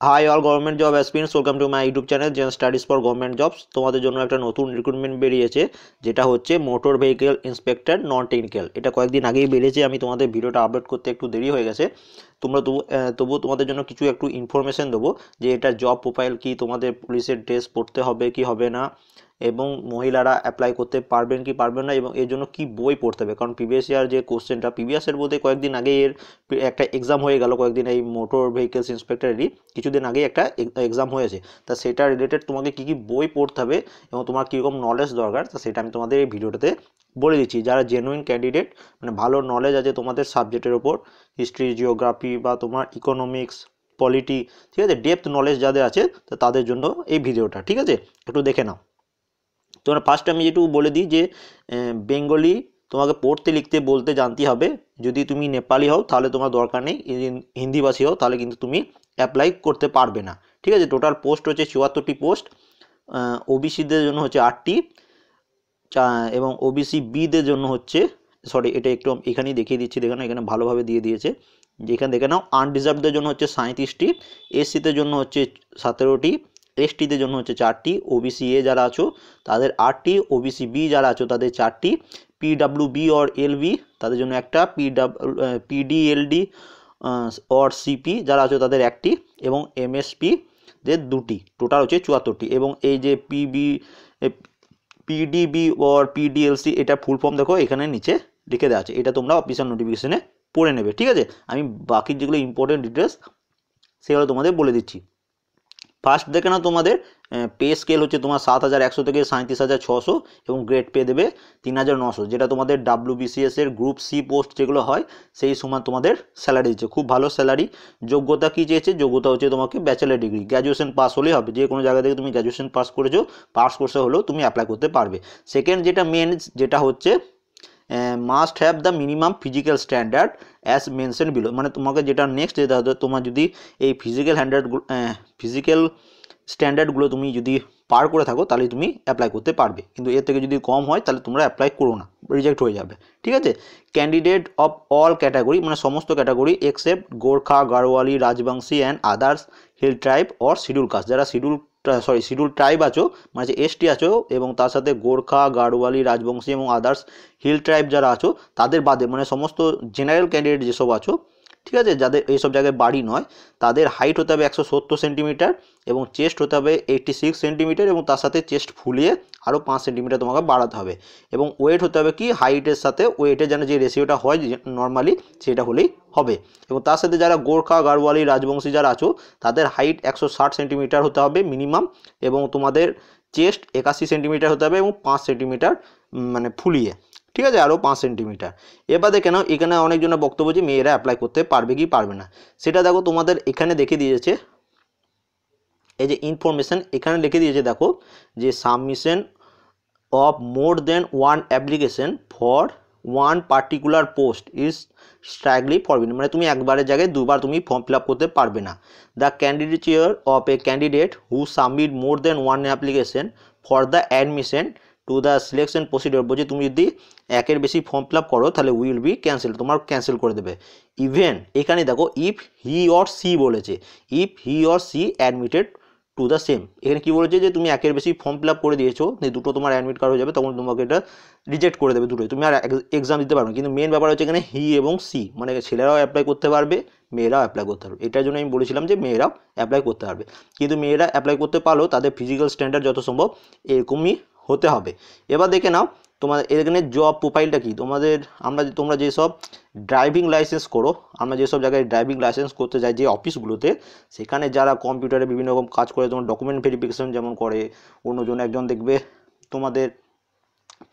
High all government job aspirants, welcome to my YouTube channel Gen Studies for government jobs. তোমাদের জন্য একটা নতুন recruitment বেরিয়েছে, যেটা হচ্ছে motor vehicle inspector non technical. এটা কয়েকদিন আগেই বেরিয়েছে, আমি তোমাদের ভিডিওটা আপলোড করতে একটু দেরি হয়ে গেছে। তোমরা তবু তোমাদের জন্য কিছু একটু ইনফরমেশন দেবো যে এটা জব প্রোফাইল কি, তোমাদের পুলিশের ড্রেস পরতে হবে কি হবে না, এবং মহিলারা অ্যাপ্লাই করতে পারবেন কি পারবেন না, এবং এর জন্য কি বই পড়তে হবে। কারণ প্রিভিয়াস ইয়ার যে কোশ্চেনটা, প্রিভিয়াসের বলতে কয়েকদিন আগে এর একটা এক্সাম হয়ে গেল, কয়েকদিন এই মোটর ভেহিকেলস ইন্সপেক্টরেরই কিছুদিন আগে একটা এক্সাম হয়েছে। তা সেটা রিলেটেড তোমাকে কী কী বই পড়তে হবে এবং তোমার কীরকম নলেজ দরকার, তা সেটা আমি তোমাদের এই ভিডিওটাতে বলে দিচ্ছি। যারা জেনুইন ক্যান্ডিডেট, মানে ভালো নলেজ আছে তোমাদের সাবজেক্টের ওপর, হিস্ট্রি, জিওগ্রাফি বা তোমার ইকোনমিক্স, পলিটি, ঠিক আছে, ডেপথ নলেজ যাদের আছে, তো তাদের জন্য এই ভিডিওটা, ঠিক আছে, একটু দেখে নাও। তোমরা ফার্স্ট আমি যেটুকু বলে দিই যে বেঙ্গলি তোমাকে পড়তে লিখতে বলতে জানতে হবে। যদি তুমি নেপালি হও তাহলে তোমার দরকার নেই, হিন্দিভাষী হও তাহলে কিন্তু তুমি অ্যাপ্লাই করতে পারবে না, ঠিক আছে। টোটাল পোস্ট হচ্ছে 74টি পোস্ট, ওবিসিদের জন্য হচ্ছে 8টি, এবং ওবিসি বিদের জন্য হচ্ছে, সরি এটা একটু এখানেই দেখিয়ে দিচ্ছি, দেখে নাও এখানে ভালোভাবে দিয়ে দিয়েছে, যেখানে দেখে নাও আনরিজার্ভদের জন্য হচ্ছে 37টি, এসসিদের জন্য হচ্ছে 17টি, এসটিদের জন্য হচ্ছে 4টি, ওবিসি এ যারা আছো তাদের 8টি, ওবিসি বি যারা আছো তাদের 4টি, পিডাব্লিউবি অর এলবি তাদের জন্য একটা, পিডিএলডি অর সিপি যারা আছো তাদের 1টি, এবং এমএসপি দের 2টি। টোটাল হচ্ছে 74টি। এবং এই যে পিডিবি অর পিডিএলসি, এটা ফুল ফর্ম দেখো এখানে নিচে লিখে দেওয়া আছে, এটা তোমরা অফিসিয়াল নোটিফিকেশনে পড়ে নেবে, ঠিক আছে। আমি বাকি যেগুলো ইম্পর্টেন্ট ডিটেলস সেগুলো তোমাদের বলে দিচ্ছি। ফার্স্ট দেখে না, তোমাদের পে স্কেল হচ্ছে তোমার 7100 থেকে 37,600, এবং গ্রেড পে দেবে 3,900, যেটা তোমাদের WBCS এর গ্রুপ সি পোস্ট যেগুলো হয় সেই সময় তোমাদের স্যালারি দিচ্ছে, খুব ভালো স্যালারি। যোগ্যতা কী চেয়েছে? যোগ্যতা হচ্ছে তোমাকে ব্যাচেলার ডিগ্রি, গ্র্যাজুয়েশন পাস হলেই হবে, যে কোনো জায়গা থেকে তুমি গ্র্যাজুয়েশন পাস করেছো, পাস কোর্সে হলেও তুমি অ্যাপ্লাই করতে পারবে। সেকেন্ড যেটা মেন, যেটা হচ্ছে must have the minimum physical standard as mention below, মানে তোমাকে যেটা নেক্সট যেটা হতো, তোমার যদি এই ফিজিক্যাল স্ট্যান্ডার্ডগুলো তুমি যদি পার করে থাকো তাহলে তুমি অ্যাপ্লাই করতে পারবে, কিন্তু এর থেকে যদি কম হয় তাহলে তোমরা অ্যাপ্লাই করো না, রিজেক্ট হয়ে যাবে, ঠিক আছে। ক্যান্ডিডেট অফ অল ক্যাটাগরি, মানে সমস্ত category except Gorkha, Garhwali, Rajbanshi and others hill tribe or schedule caste, যারা শিডিউল ট্রাইব আছো, মানে এসটি আছো, এবং তার সাথে গোর্খা, গাড়োয়ালি, রাজবংশী এবং আদার্স হিল ট্রাইব যারা আছো তাদের বাদে, মানে সমস্ত জেনারেল ক্যান্ডিডেট যেসব আছো, ঠিক আছে, যাদের এইসব জায়গায় বাড়ি নয়, তাদের হাইট হতে হবে 170 সেন্টিমিটার, এবং চেস্ট হতে হবে 86 সেন্টিমিটার, এবং তার সাথে চেস্ট ফুলিয়ে আরও 5 সেন্টিমিটার তোমাকে বাড়াতে হবে, এবং ওয়েট হতে হবে কি, হাইটের সাথে ওয়েটের যেন যে রেশিওটা হয় নর্মালি সেটা হলেই হবে। এবং তার সাথে যারা গোর্খা, গাড়োয়ালি, রাজবংশী যারা আছো তাদের হাইট 160 সেন্টিমিটার হতে হবে মিনিমাম, এবং তোমাদের চেস্ট 81 সেন্টিমিটার হতে হবে, এবং 5 সেন্টিমিটার মানে ফুলিয়ে, ঠিক আছে, আরও 5 সেন্টিমিটার। এবার দেখে নাও, এখানে অনেকজনের বক্তব্য যে মেয়েরা অ্যাপ্লাই করতে পারবে কি পারবে না, সেটা দেখো তোমাদের এখানে দেখে দিয়েছে, এই যে ইনফরমেশন এখানে লিখে দিয়েছে, দেখো যে submission of more than one application for one particular post is strictly forbidden, মানে তুমি একবারের জায়গায় দুবার তুমি ফর্ম ফিল আপ করতে পারবে না। The candidature of a candidate who submit more than one application for the admission to the selection procedure, বলছে তুমি যদি একের বেশি ফর্ম ফিল আপ করো তাহলে উইল বি ক্যান্সেল, তোমার ক্যান্সেল করে দেবে। ইভেন এখানে দেখো ইফ হি অর সি বলেছে, if he or she admitted to the same, এখানে কি বলেছে যে তুমি একের বেশি ফর্ম ফিল আপ করে দিয়েছো, দুটো তোমার অ্যাডমিট কার্ড হয়ে যাবে, তখন তোমাকে এটা রিজেক্ট করে দেবে দুটোই, তুমি আর এক্সাম দিতে পারবে না। কিন্তু মেন ব্যাপার হচ্ছে এখানে হি এবং সি, মানে ছেলেরাও অ্যাপ্লাই করতে পারবে, মেয়েরাও অ্যাপ্লাই করতে পারবে, এটার জন্য আমি বলেছিলাম যে মেয়েরাও অ্যাপ্লাই করতে পারবে। কিন্তু মেয়েরা অ্যাপ্লাই করতে পারলেও তাদের ফিজিক্যাল স্ট্যান্ডার্ড যত সম্ভব এরকমই হতে হবে। এবার দেখে নাও তোমাদের এখানে জব প্রোফাইলটা কি, তোমরা যেসব ড্রাইভিং লাইসেন্স করো, আমরা যেসব জায়গায় ড্রাইভিং লাইসেন্স করতে যাই যে অফিসগুলোতে, সেখানে যারা কম্পিউটারে বিভিন্ন রকম কাজ করে, তোমার ডকুমেন্ট ভেরিফিকেশন যেমন করে, অন্যজন একজন দেখবে তোমাদের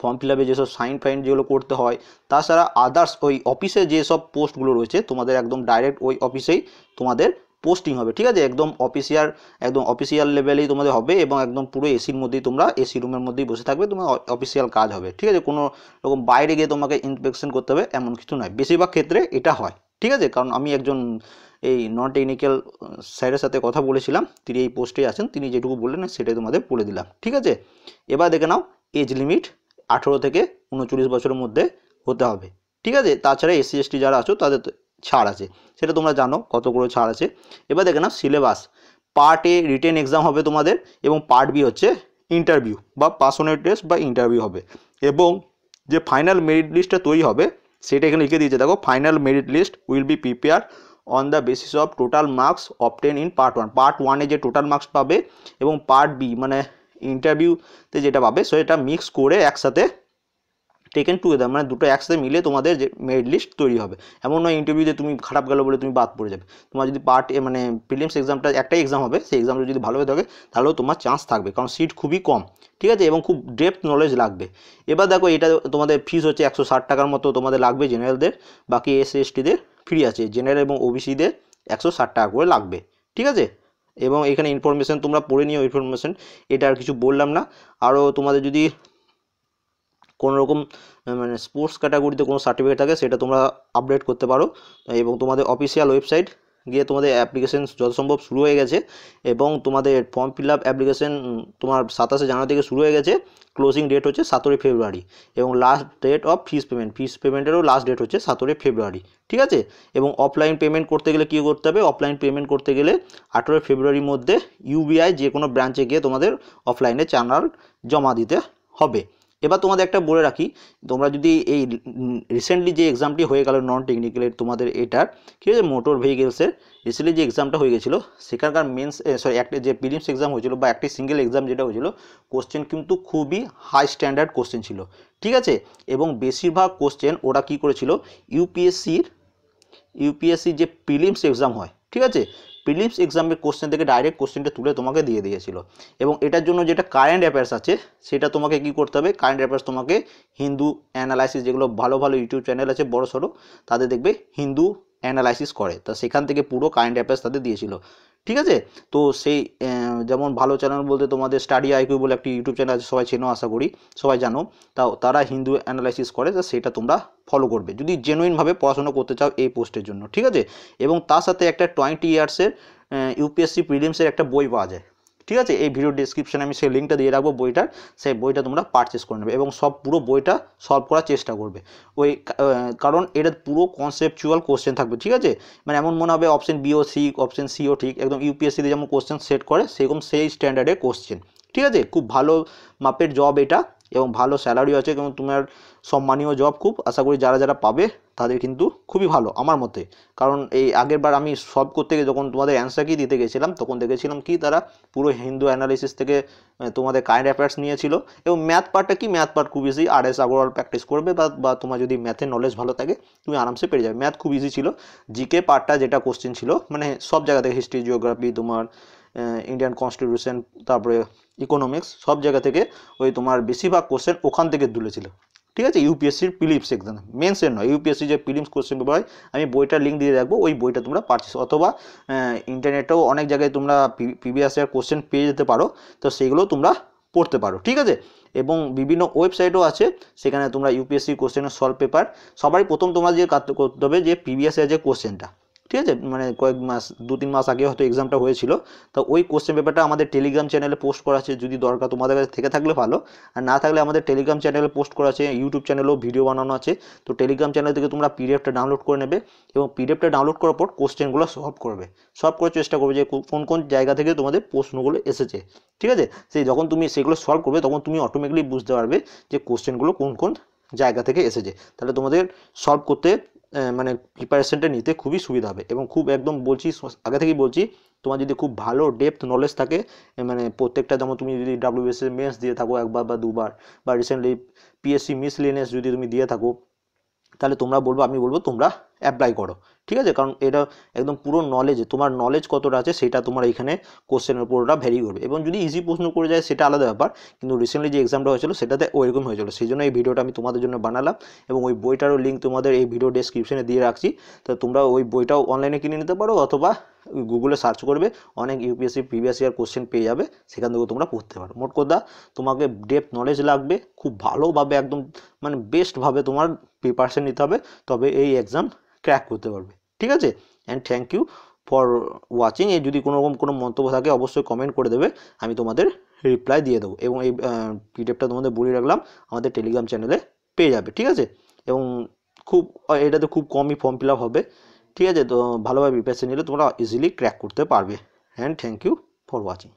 ফর্ম ফিল আপে যেসব সাইন ফাইন যেগুলো করতে হয়, তাছাড়া আদার্স ওই অফিসে যেসব পোস্টগুলো রয়েছে তোমাদের একদম ডাইরেক্ট ওই অফিসেই তোমাদের পোস্টিং হবে, ঠিক আছে, একদম অফিসিয়াল লেভেলেই তোমাদের হবে, এবং একদম পুরো এসির মধ্যেই তোমরা এসি রুমের মধ্যেই বসে থাকবে, তোমার অফিসিয়াল কাজ হবে, ঠিক আছে, কোনো রকম বাইরে গিয়ে তোমাকে ইন্সপেকশন করতে হবে এমন কিছু নয়, বেশিরভাগ ক্ষেত্রে এটা হয়, ঠিক আছে। কারণ আমি একজন এই নন টেকনিক্যাল স্যারের সাথে কথা বলেছিলাম, তিনি এই পোস্টে আছেন, তিনি যেটুকু বললেন সেটাই তোমাদের বলে দিলাম, ঠিক আছে। এবার দেখে নাও এজ লিমিট 18 থেকে 39 বছরের মধ্যে হতে হবে, ঠিক আছে। তাছাড়া এসসি এসটি যারা আছো তাদের ছাড় আছে, সেটা তোমরা জানো কত করে ছাড় আছে। এবার দেখে নাও syllabus, part A written exam হবে তোমাদের, এবং পার্ট বি হচ্ছে ইন্টারভিউ বা পার্সোনাল টেস্ট বা ইন্টারভিউ হবে। এবং যে ফাইনাল মেরিট লিস্টটা তৈরি হবে সেটা এখানে লিখে দিয়েছে, দেখো final merit list will be prepare on the basis of total marks obtain in part one. Part ওয়ানে যে টোটাল মার্কস পাবে এবং পার্ট বি মানে ইন্টারভিউতে যেটা পাবে সেটা মিক্স করে একসাথে টেকেন টুগেদার, মানে দুটো একসাথে মিলে তোমাদের যে মেরিট লিস্ট তৈরি হবে। এমন নয় ইন্টারভিউতে তুমি খারাপ গেলো বলে তুমি বাদ পড়ে যাবে। তোমার যদি পার্ট মানে প্রিলিমস এক্সামটা একটাই এক্সাম হবে, সেই এক্সামটা যদি ভালোভাবে থাকে তাহলেও তোমার চান্স থাকবে, কারণ সিট খুবই কম, ঠিক আছে, এবং খুব ডেপথ নলেজ লাগবে। এবার দেখো এটা তোমাদের ফিস হচ্ছে 160 টাকার মতো তোমাদের লাগবে জেনারেলদের, বাকি এসসি এসটিদের ফ্রি আছে, জেনারেল এবং ওবিসিদের 160 টাকা করে লাগবে, ঠিক আছে। এবং এখানে ইনফরমেশান তোমরা পড়ে নিও, ইনফরমেশান এটা আর কিছু বললাম না। আরও তোমাদের যদি কোনো রকম মানে স্পোর্টস ক্যাটাগরিতে কোনো সার্টিফিকেট থাকে সেটা তোমরা আপডেট করতে পারো, এবং তোমাদের অফিসিয়াল ওয়েবসাইট গিয়ে তোমাদের অ্যাপ্লিকেশন যত সম্ভব শুরু হয়ে গেছে, এবং তোমাদের ফর্ম ফিল আপ অ্যাপ্লিকেশন তোমার 27 জানুয়ারি থেকে শুরু হয়ে গেছে, ক্লোজিং ডেট হচ্ছে 17 ফেব্রুয়ারি, এবং লাস্ট ডেট অফ ফিস পেমেন্টেরও লাস্ট ডেট হচ্ছে 17 ফেব্রুয়ারি, ঠিক আছে। এবং অফলাইন পেমেন্ট করতে গেলে কী করতে হবে, অফলাইন পেমেন্ট করতে গেলে 18 ফেব্রুয়ারির মধ্যে ইউবিআই যে কোনো ব্রাঞ্চে গিয়ে তোমাদের অফলাইনে চ্যানেল জমা দিতে হবে। এবার তোমাদের একটা বলে রাখি, তোমরা যদি এই রিসেন্টলি যে এক্সামটি হয়ে গেল নন টেকনিক্যালের তোমাদের এটার, ঠিক আছে, মোটর ভেহিকেলসের রিসেন্টলি যে এক্সামটা হয়ে গেছিলো সেখানকার মেন্স একটা যে প্রিলিমস এক্সাম হয়েছিল বা একটি সিঙ্গেল এক্সাম যেটা হয়েছিল, কোশ্চেন কিন্তু খুবই হাই স্ট্যান্ডার্ড কোশ্চেন ছিল, ঠিক আছে। এবং বেশিরভাগ কোশ্চেন ওরা কী করেছিল, ইউপিএসসির যে প্রিলিমস এক্সাম হয়, ঠিক আছে, প্রিলিমস এক্সামের কোশ্চেন থেকে ডাইরেক্ট কোশ্চেনটা তুলে তোমাকে দিয়ে দিয়েছিল। এবং এটার জন্য যেটা কারেন্ট অ্যাফেয়ার্স আছে সেটা তোমাকে কি করতে হবে, কারেন্ট অ্যাফেয়ার্স তোমাকে হিন্দু অ্যানালাইসিস, যেগুলো ভালো ভালো ইউটিউব চ্যানেল আছে বড় সড়ো, তাদের দেখবে হিন্দু অ্যানালাইসিস করে, তা সেখান থেকে পুরো কারেন্ট অ্যাফেয়ার্স তাদের দিয়েছিল, ঠিক আছে। তো সেই যেমন ভালো চ্যানেল বলতে তোমাদের স্টাডি আইকিউ বলে একটি ইউটিউব চ্যানেল আছে, সবাই চেনো আশা করি, সবাই জানো, তাও তারা হিন্দু অ্যানালাইসিস করে, তা সেটা তোমরা ফলো করবে যদি জেনুইনভাবে পড়াশোনা করতে চাও এই পোস্টের জন্য, ঠিক আছে। এবং তার সাথে একটা 20 ইয়ার্সের ইউপিএসসি প্রিলিমসের একটা বই পাওয়া যায়, ঠিক আছে। এই ভিডিও ডিসক্রিপশানে আমি সেই লিঙ্কটা দিয়ে রাখবো বইটার, সেই বইটা তোমরা পারচেস করে নেবে এবং পুরো বইটা সলভ করার চেষ্টা করবে। কারণ এটা পুরো কনসেপচুয়াল কোশ্চেন থাকবে, ঠিক আছে। মানে এমন মনে হবে অপশন বি ও সি, অপশন সিও ঠিক, একদম ইউপিএসসিতে যেমন কোশ্চেন সেট করে সেরকম সেই স্ট্যান্ডার্ডের কোশ্চেন, ঠিক আছে। খুব ভালো মাপের জব এটা, এবং ভালো স্যালারিও আছে, এবং তোমার সম্মানীয় জব খুব, আশা করি যারা যারা পাবে তাদের কিন্তু খুবই ভালো আমার মতে। কারণ এই আগের বার আমি সলভ করতে গিয়ে যখন তোমাদের অ্যান্সার কি দিতে গেছিলাম তখন দেখেছিলাম কি তারা পুরো হিন্দু অ্যানালিসিস থেকে তোমাদের কারেন্ট অ্যাফেয়ার্স নিয়েছিল। এবং ম্যাথ পার্টটা কি, ম্যাথ পার্ট খুব ইজি, আর এস আগরওয়াল প্র্যাকটিস করবে, বা তোমার যদি ম্যাথের নলেজ ভালো থাকে তুমি আরামসে পেরে যাবে, ম্যাথ খুব ইজি ছিল। জিকে পার্টটা যেটা কোশ্চেন ছিল মানে সব জায়গা থেকে, হিস্ট্রি, জিওগ্রাফি, তোমার ইন্ডিয়ান কনস্টিটিউশন, তারপরে ইকোনমিক্স, সব জায়গা থেকে ওই তোমার বেশিরভাগ কোশ্চেন ওখান থেকে তুলেছিল, ঠিক আছে। ইউপিএসসির প্রিলিমস এক্সাম, মেন্সের নয়, ইউপিএসসি যে প্রিলিমস কোশ্চেন পেপার হয়, আমি বইটার লিঙ্ক দিয়ে রাখবো, ওই বইটা তোমরা পারচেস, অথবা ইন্টারনেটেও অনেক জায়গায় তোমরা প্রিভিয়াস ইয়ার কোশ্চেন পেয়ে যেতে পারো, তো সেইগুলো তোমরা পড়তে পারো, ঠিক আছে। এবং বিভিন্ন ওয়েবসাইটও আছে, সেখানে তোমরা ইউপিএসসি কোশ্চেনের সলভ পেপার, সবারই প্রথম তোমরা যে কাজ করতে হবে যে প্রিভিয়াস ইয়ার যে কোশ্চেনটা, ঠিক আছে, মানে কয়েক মাস 2-3 মাস আগে হয়তো এক্সামটা হয়েছিল, তো ওই কোশ্চেন পেপারটা আমাদের টেলিগ্রাম চ্যানেলে পোস্ট করা আছে, যদি দরকার তোমাদের কাছে থেকে থাকলে ভালো, আর না থাকলে আমাদের টেলিগ্রাম চ্যানেলে পোস্ট করা আছে, ইউটিউব চ্যানেলেও ভিডিও বানানো আছে, তো টেলিগ্রাম চ্যানেল থেকে তোমরা পিডিএফটা ডাউনলোড করে নেবে, এবং পিডিএফটা ডাউনলোড করার পর কোশ্চেনগুলো সলভ করার চেষ্টা করবে যে কোন কোন জায়গা থেকে তোমাদের প্রশ্নগুলো এসেছে, ঠিক আছে। সেই যখন তুমি সেগুলো সলভ করবে তখন তুমি অটোমেটিকলি বুঝতে পারবে যে কোশ্চেনগুলো কোন কোন জায়গা থেকে এসেছে, তাহলে তোমাদের সলভ করতে মানে প্রিপারেশনটা নিতে খুবই সুবিধা হবে। এবং খুব একদম বলছি, আগে থেকেই বলছি, তোমার যদি খুব ভালো ডেপথ নলেজ থাকে, মানে প্রত্যেকটা, যেমন তুমি যদি ডাব্লিউবিএসসি মেন্স দিয়ে থাকো একবার বা দুবার, বা রিসেন্টলি পিএসসি মিসলেনিয়াস যদি তুমি দিয়ে থাকো, তাহলে আমি বলবো তোমরা অ্যাপ্লাই করো, ঠিক আছে। কারণ এটা একদম পুরো নলেজ, তোমার নলেজ কতটা আছে সেটা তোমার এখানে কোশ্চেনের উপর ওটা ভ্যারি করবে। এবং যদি ইজি প্রশ্ন করে যায় সেটা আলাদা ব্যাপার, কিন্তু রিসেন্টলি যে এক্সামটা হয়েছিল সেটাতে ওইরকম হয়েছিল, সেই জন্য এই ভিডিওটা আমি তোমাদের জন্য বানালাম, এবং ওই বইটারও লিঙ্ক তোমাদের এই ভিডিও ডেসক্রিপশনে দিয়ে রাখছি, তো তোমরা ওই বইটাও অনলাইনে কিনে নিতে পারো, অথবা গুগলে সার্চ করবে, অনেক ইউপিএসসি প্রিভিয়াস ইয়ার কোশ্চেন পেয়ে যাবে, সেখান থেকেও তোমরা পড়তে পারো। মোট কথা তোমাকে ডেপথ নলেজ লাগবে, খুব ভালোভাবে একদম মানে বেস্টভাবে তোমার প্রিপারেশন নিতে হবে, তবে এই এক্সাম ক্র্যাক করতে পারবে, ঠিক আছে। And thank you for watching. এই যদি কোনো রকম কোনো মন্তব্য থাকে অবশ্যই কমেন্ট করে দেবে, আমি তোমাদের রিপ্লাই দিয়ে দেবো। এবং এই পিডিএফটা তোমাদের বলে রাখলাম, আমাদের টেলিগ্রাম চ্যানেলে পেয়ে যাবে, ঠিক আছে। এবং এটাতে খুব কমই ফর্ম ফিল আপ হবে, ঠিক আছে। তো ভালোভাবে প্রিপারেশন নিলে তোমরা ইজিলি ক্র্যাক করতে পারবে। And thank you for watching.